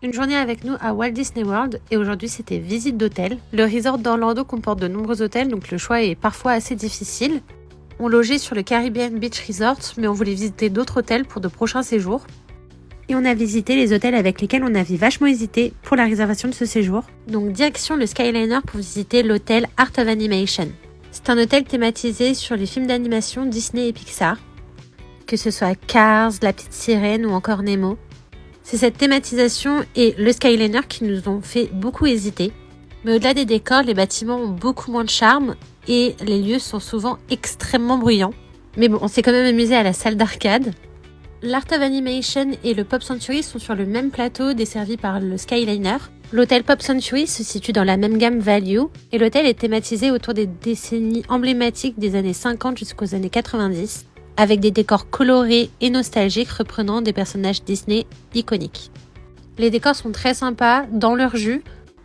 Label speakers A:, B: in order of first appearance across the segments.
A: Une journée avec nous à Walt Disney World et aujourd'hui c'était visite d'hôtel. Le resort d'Orlando comporte de nombreux hôtels donc le choix est parfois assez difficile. On logeait sur le Caribbean Beach Resort mais on voulait visiter d'autres hôtels pour de prochains séjours. Et on a visité les hôtels avec lesquels on avait vachement hésité pour la réservation de ce séjour. Donc direction le Skyliner pour visiter l'hôtel Art of Animation. C'est un hôtel thématisé sur les films d'animation Disney et Pixar. Que ce soit Cars, La Petite Sirène ou encore Nemo. C'est cette thématisation et le Skyliner qui nous ont fait beaucoup hésiter. Mais au-delà des décors, les bâtiments ont beaucoup moins de charme et les lieux sont souvent extrêmement bruyants. Mais bon, on s'est quand même amusé à la salle d'arcade. L'Art of Animation et le Pop Century sont sur le même plateau desservi par le Skyliner. L'hôtel Pop Century se situe dans la même gamme Value et l'hôtel est thématisé autour des décennies emblématiques des années 50 jusqu'aux années 90. Avec des décors colorés et nostalgiques reprenant des personnages Disney iconiques. Les décors sont très sympas, dans leur jus.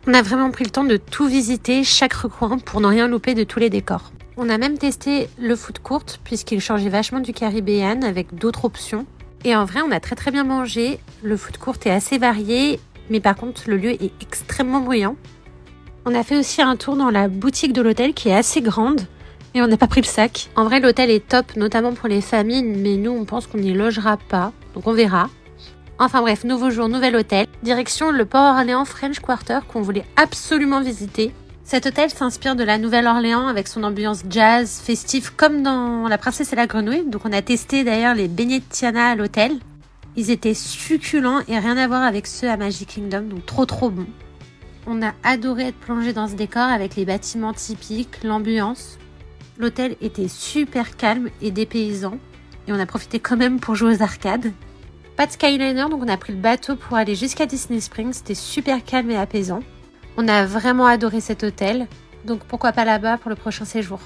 A: On a vraiment pris le temps de tout visiter, chaque recoin, pour ne rien louper de tous les décors. On a même testé le food court, puisqu'il changeait vachement du Caribbean, avec d'autres options. Et en vrai, on a très très bien mangé. Le food court est assez varié, mais par contre, le lieu est extrêmement bruyant. On a fait aussi un tour dans la boutique de l'hôtel, qui est assez grande. Et on n'a pas pris le sac. En vrai, l'hôtel est top, notamment pour les familles, mais nous, on pense qu'on n'y logera pas. Donc on verra. Enfin bref, nouveau jour, nouvel hôtel. Direction le Port Orléans French Quarter qu'on voulait absolument visiter. Cet hôtel s'inspire de la Nouvelle-Orléans avec son ambiance jazz, festive, comme dans La Princesse et la Grenouille. Donc on a testé d'ailleurs les beignets de Tiana à l'hôtel. Ils étaient succulents et rien à voir avec ceux à Magic Kingdom, donc trop bons. On a adoré être plongé dans ce décor avec les bâtiments typiques, l'ambiance. L'hôtel était super calme et dépaysant et on a profité quand même pour jouer aux arcades. Pas de Skyliner, donc on a pris le bateau pour aller jusqu'à Disney Springs. C'était super calme et apaisant. On a vraiment adoré cet hôtel, donc pourquoi pas là-bas pour le prochain séjour.